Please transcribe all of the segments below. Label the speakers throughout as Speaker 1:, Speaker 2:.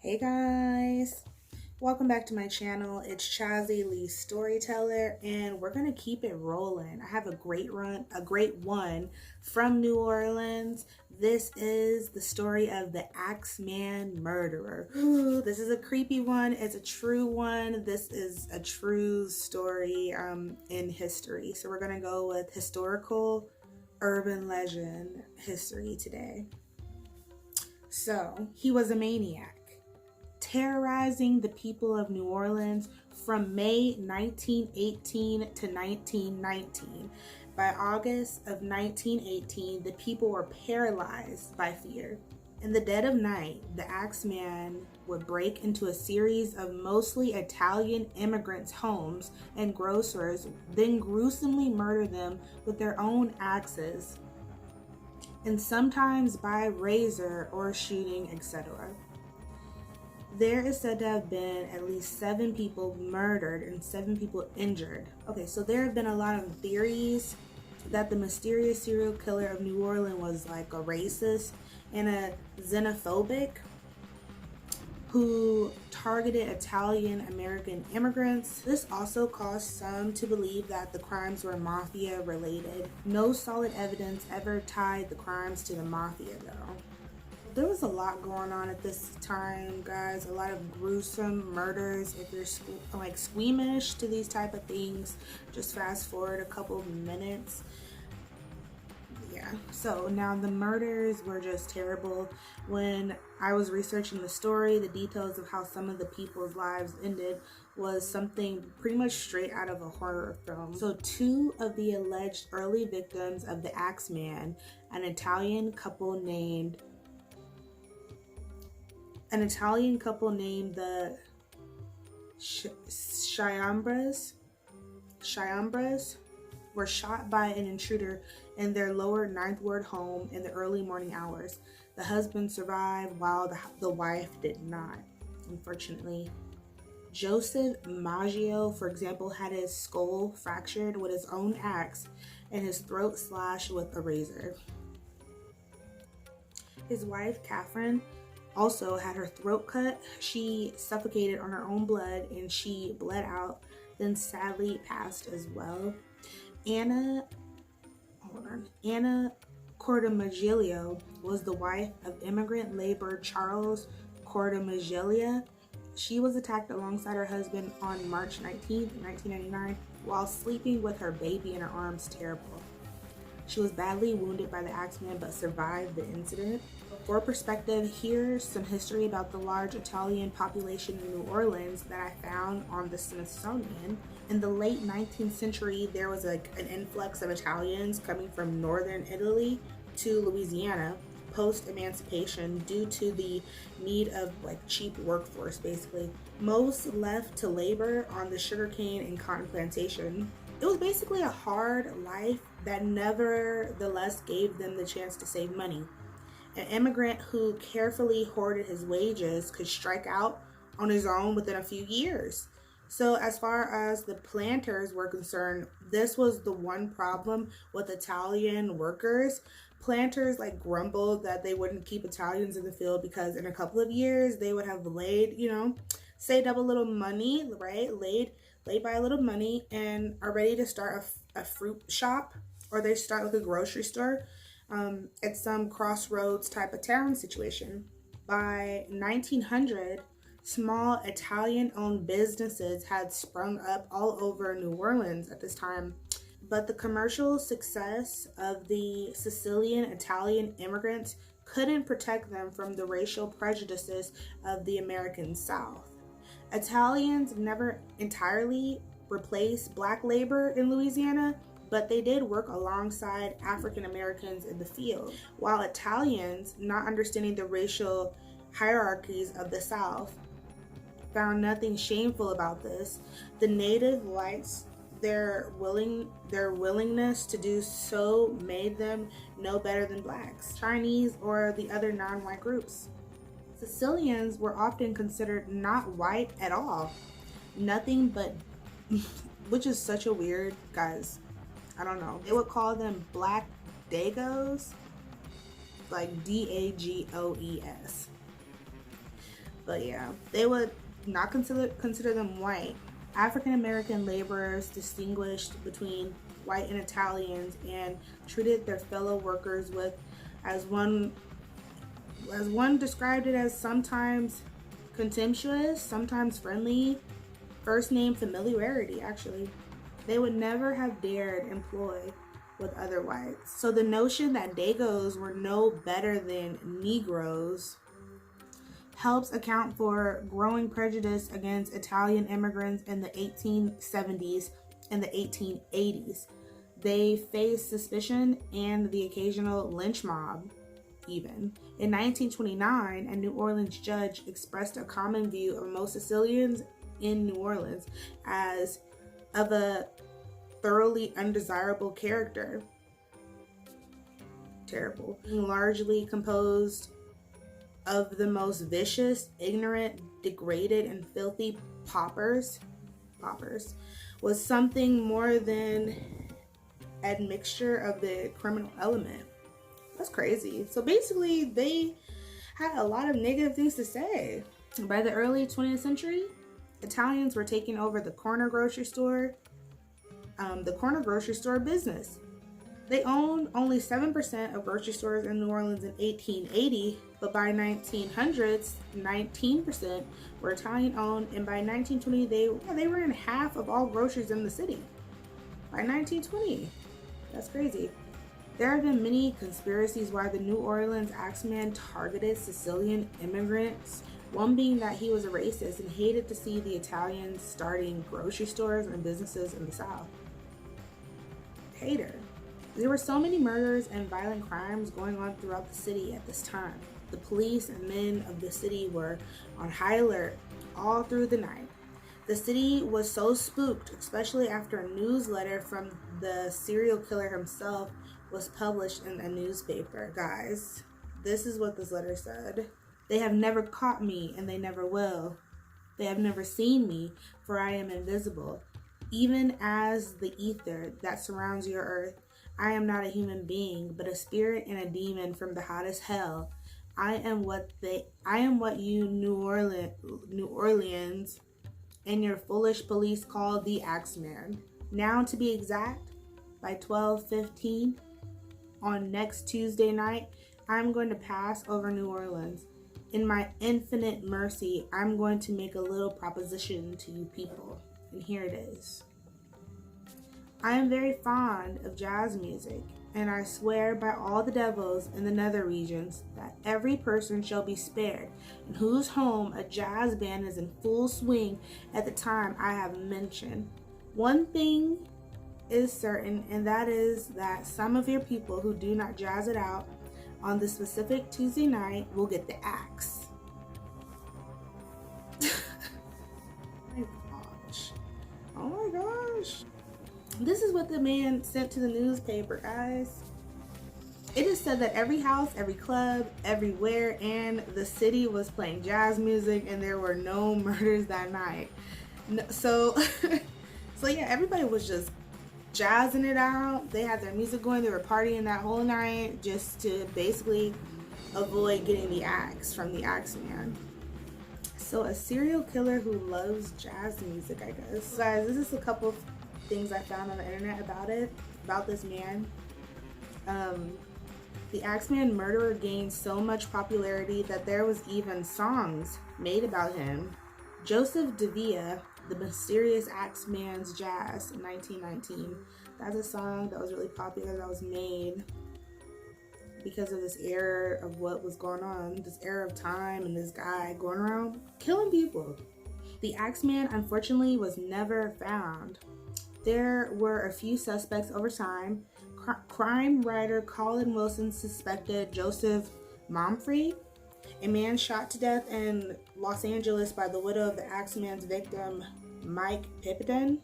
Speaker 1: Hey guys, welcome back to my channel. It's Chazzy Lee Storyteller, and we're gonna keep it rolling. I have a great one from New Orleans. This is the story of the Axeman murderer. Ooh, this is a creepy one. It's a true one. This is a true story in history. So we're gonna go with historical urban legend history today. So he was a maniac, terrorizing the people of New Orleans from May 1918 to 1919. By August of 1918, the people were paralyzed by fear. In the dead of night, the Axeman would break into a series of mostly Italian immigrants' homes and grocers, then gruesomely murder them with their own axes, and sometimes by razor or shooting, etc. There is said to have been at least 7 people murdered and 7 people injured. Okay, so there have been a lot of theories that the mysterious serial killer of New Orleans was like a racist and a xenophobic who targeted Italian American immigrants. This also caused some to believe that the crimes were mafia related. No solid evidence ever tied the crimes to the mafia though. There was a lot going on at this time, guys. A lot of gruesome murders. If you're like squeamish to these type of things, just fast forward a couple of minutes. Yeah, so now the murders were just terrible. When I was researching the story, the details of how some of the people's lives ended was something pretty much straight out of a horror film. So 2 of the alleged early victims of the Axeman, an Italian couple named the Chiambras were shot by an intruder in their lower Ninth Ward home in the early morning hours. The husband survived while the wife did not, unfortunately. Joseph Maggio, for example, had his skull fractured with his own axe and his throat slashed with a razor. His wife, Catherine, also had her throat cut. She suffocated on her own blood and she bled out, then sadly passed as well. Anna Cordomaglio was the wife of immigrant laborer Charles Cordomaglia. She was attacked alongside her husband on March 19th, 1999, while sleeping with her baby in her arms. Terrible. She was badly wounded by the Axeman but survived the incident. For perspective, here's some history about the large Italian population in New Orleans that I found on the Smithsonian. In the late 19th century, there was an influx of Italians coming from northern Italy to Louisiana post-emancipation due to the need of cheap workforce basically. Most left to labor on the sugarcane and cotton plantation. It was basically a hard life that nevertheless gave them the chance to save money. An immigrant who carefully hoarded his wages could strike out on his own within a few years. So as far as the planters were concerned, this was the one problem with Italian workers. Planters grumbled that they wouldn't keep Italians in the field because in a couple of years they would have saved up a little money, right? Laid by a little money and are ready to start a fruit shop, or they start a grocery store at some crossroads type of town situation. By 1900, small Italian-owned businesses had sprung up all over New Orleans at this time, but the commercial success of the Sicilian Italian immigrants couldn't protect them from the racial prejudices of the American South. Italians never entirely replaced black labor in Louisiana, but they did work alongside African Americans in the field. While Italians, not understanding the racial hierarchies of the South, found nothing shameful about this, the native whites, their willingness to do so made them no better than blacks, Chinese, or the other non-white groups. Sicilians were often considered not white at all. Nothing but, which is such a weird, guys, I don't know. They would call them black Dagos, like Dagoes. But yeah, they would not consider them white. African American laborers distinguished between white and Italians and treated their fellow workers with, as one described it, as sometimes contemptuous, sometimes friendly, first name familiarity. Actually, they would never have dared employ with other whites. So the notion that Dagos were no better than Negroes helps account for growing prejudice against Italian immigrants in the 1870s and the 1880s. They faced suspicion and the occasional lynch mob, even. In 1929, a New Orleans judge expressed a common view of most Sicilians in New Orleans as of a thoroughly undesirable character. Terrible. Largely composed of the most vicious, ignorant, degraded, and filthy paupers was something more than admixture of the criminal element. That's crazy. So basically, they had a lot of negative things to say. By the early 20th century, Italians were taking over the corner grocery store business. They owned only 7% of grocery stores in New Orleans in 1880, but by 1900s, 19% were Italian owned, and by 1920, they were in half of all groceries in the city. By 1920, that's crazy. There have been many conspiracies why the New Orleans Axeman targeted Sicilian immigrants, one being that he was a racist and hated to see the Italians starting grocery stores and businesses in the South. Hater. There were so many murders and violent crimes going on throughout the city at this time. The police and men of the city were on high alert all through the night. The city was so spooked, especially after a newsletter from the serial killer himself was published in a newspaper. Guys, this is what this letter said. They have never caught me, and they never will. They have never seen me, for I am invisible. Even as the ether that surrounds your earth, I am not a human being, but a spirit and a demon from the hottest hell. I am what you New Orleans and your foolish police call the Axeman. Now, to be exact, by 12:15 on next Tuesday night, I'm going to pass over New Orleans. In my infinite mercy, I'm going to make a little proposition to you people. And here it is. I am very fond of jazz music, and I swear by all the devils in the nether regions that every person shall be spared in whose home a jazz band is in full swing at the time I have mentioned. One thing is certain, and that is that some of your people who do not jazz it out on the specific Tuesday night will get the axe. My gosh. Oh my gosh. This is what the man sent to the newspaper, guys. It is said that every house, every club, everywhere in the city was playing jazz music, and there were no murders that night. So yeah, everybody was just jazzing it out. They had their music going. They were partying that whole night just to basically avoid getting the axe from the Axeman. So a serial killer who loves jazz music, I guess. So guys, this is a couple of things I found on the internet about this man. The Axeman murderer gained so much popularity that there was even songs made about him. Joseph DeVia, The Mysterious Axeman's Jazz, in 1919. That's a song that was really popular, that was made because of this era of what was going on, this era of time, and this guy going around killing people. The Axeman, unfortunately, was never found. There were a few suspects over time. Crime writer Colin Wilson suspected Joseph Momfrey, a man shot to death in Los Angeles by the widow of the Axeman's victim, Mike Pippin.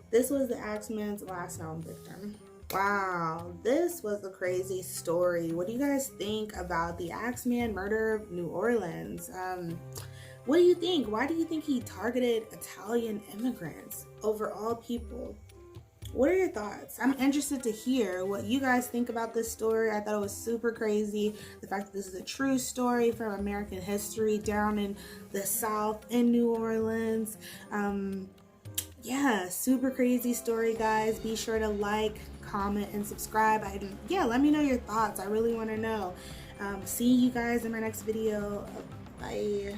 Speaker 1: This was the Axeman's last known victim. Wow, this was a crazy story. What do you guys think about the Axeman murder of New Orleans? What do you think? Why do you think he targeted Italian immigrants over all people? What are your thoughts? I'm interested to hear what you guys think about this story. I thought it was super crazy. The fact that this is a true story from American history down in the South in New Orleans. Yeah, super crazy story, guys. Be sure to like, comment, and subscribe. Yeah, let me know your thoughts. I really want to know. See you guys in my next video. Bye.